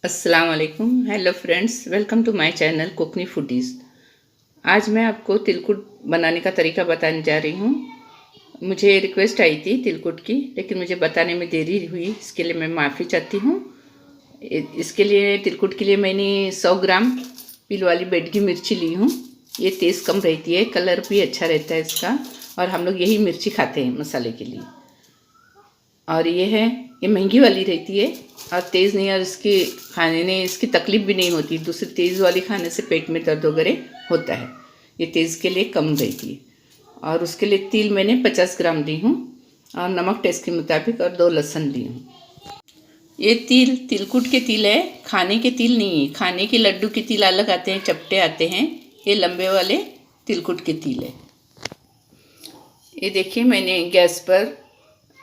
अस्सलाम वालेकुम। Hello friends, welcome to my channel कुकनी फूडीज़। आज मैं आपको तिलकुट बनाने का तरीका बताने जा रही हूँ। मुझे रिक्वेस्ट आई थी तिलकुट की, लेकिन मुझे बताने में देरी हुई, इसके लिए मैं माफ़ी चाहती हूँ। इसके लिए तिलकुट के लिए मैंने 100 ग्राम पील वाली बेडगी मिर्ची ली हूँ। ये तेज़ कम रहती है, कलर भी अच्छा रहता है इसका, और हम लोग यही मिर्ची खाते हैं मसाले के लिए। और ये महंगी वाली रहती है और तेज़ नहीं, और इसके खाने ने इसकी तकलीफ़ भी नहीं होती। दूसरी तेज़ वाली खाने से पेट में दर्द वगैरह होता है। ये तेज़ के लिए कम रहती है। और उसके लिए तिल मैंने 50 ग्राम ली हूँ, और नमक टेस्ट के मुताबिक, और 2 लहसुन ली हूँ। ये तिल तिलकुट के तिल है, खाने के तिल नहीं है। खाने के लड्डू के तिल अलग आते हैं, चपटे आते हैं। ये लंबे वाले तिलकुट के तिल है। ये देखिए, मैंने गैस पर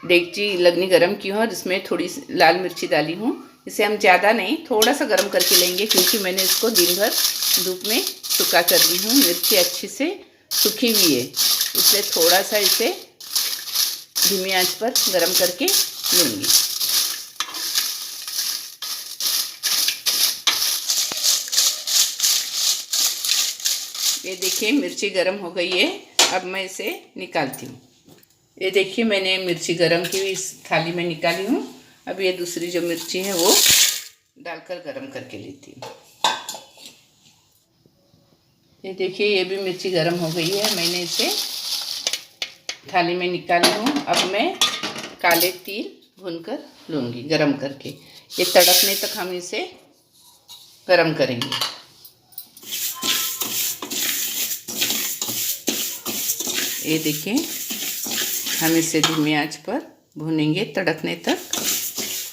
डेगची लगनी गरम की हूँ और इसमें थोड़ी सी लाल मिर्ची डाली हूँ। इसे हम ज़्यादा नहीं, थोड़ा सा गरम करके लेंगे, क्योंकि मैंने इसको दिन भर धूप में सुखा कर ली हूँ। मिर्ची अच्छी से सूखी हुई है, इसलिए थोड़ा सा इसे धीमी आंच पर गरम करके लेंगे। ये देखिए, मिर्ची गरम हो गई है। अब मैं इसे निकालती हूँ। ये देखिए, मैंने मिर्ची गरम की हुई इस थाली में निकाली हूँ। अब ये दूसरी जो मिर्ची है वो डालकर गरम करके लेती हूँ। ये देखिए, ये भी मिर्ची गरम हो गई है। मैंने इसे थाली में निकाली हूँ। अब मैं काले तिल भूनकर लूँगी गरम करके। ये तड़कने तक हम इसे गरम करेंगे। ये देखिए, हम इसे धीमी आंच पर भूनेंगे तड़कने तक।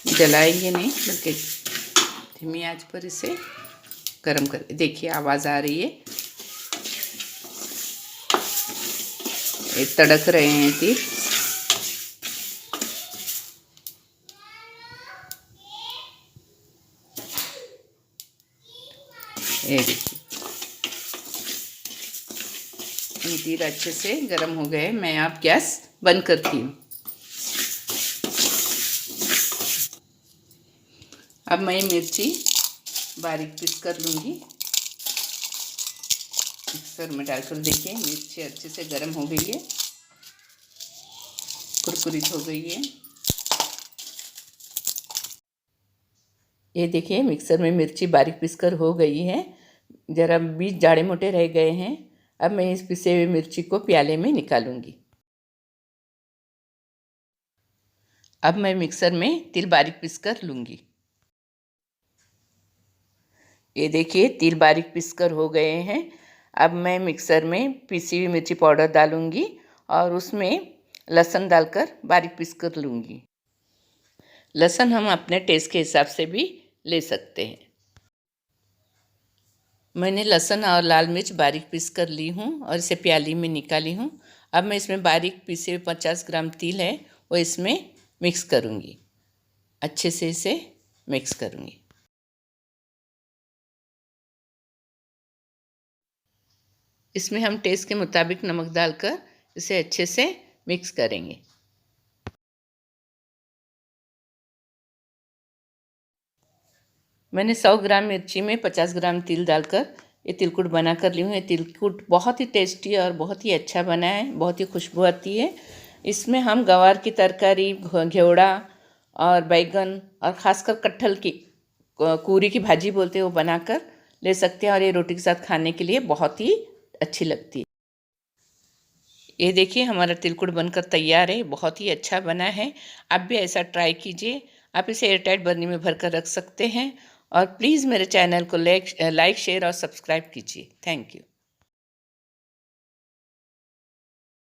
जलाएंगे नहीं, बल्कि धीमी आंच पर इसे गरम कर। देखिए, आवाज़ आ रही है, ये तड़क रहे हैं तिल। ये देखिए, ये तिल अच्छे से गरम हो गए। मैं अब गैस बंद करती हूँ। अब मैं मिर्ची बारीक पीस कर लूँगी मिक्सर में डालकर। देखिए, मिर्ची अच्छे से गरम हो गई है, कुरकुरीत हो गई है। ये देखिए, मिक्सर में मिर्ची बारीक पीस कर हो गई है। ज़रा बीज जाड़े मोटे रह गए हैं। अब मैं इस पिसे हुए मिर्ची को प्याले में निकालूंगी। अब मैं मिक्सर में तिल बारीक पीस कर लूँगी। ये देखिए, तिल बारीक पीस कर हो गए हैं। अब मैं मिक्सर में पिसी हुई मिर्ची पाउडर डालूँगी और उसमें लहसुन डालकर बारीक पीस कर लूँगी। लहसुन हम अपने टेस्ट के हिसाब से भी ले सकते हैं। मैंने लहसुन और लाल मिर्च बारीक पीस कर ली हूँ और इसे प्याली में निकाली हूँ। अब मैं इसमें बारीक पीसे हुए 50 ग्राम तिल है वो इसमें मिक्स करूँगी। अच्छे से इसे मिक्स करूँगी। इसमें हम टेस्ट के मुताबिक नमक डालकर इसे अच्छे से मिक्स करेंगे। मैंने 100 ग्राम मिर्ची में 50 ग्राम तिल डालकर ये तिलकुट बना कर ली हूँ। ये तिलकुट बहुत ही टेस्टी और बहुत ही अच्छा बना है, बहुत ही खुशबू आती है। इसमें हम गवार की तरकारी, घेवड़ा और बैगन और ख़ासकर कटहल की कूरी की भाजी बोलते हैं, वो बनाकर ले सकते हैं, और ये रोटी के साथ खाने के लिए बहुत ही अच्छी लगती है। ये देखिए, हमारा तिलकुट बनकर तैयार है, बहुत ही अच्छा बना है। आप भी ऐसा ट्राई कीजिए। आप इसे एयरटाइट बर्नी में भरकर रख सकते हैं। और प्लीज़ मेरे चैनल को लाइक शेयर और सब्सक्राइब कीजिए। Thank you.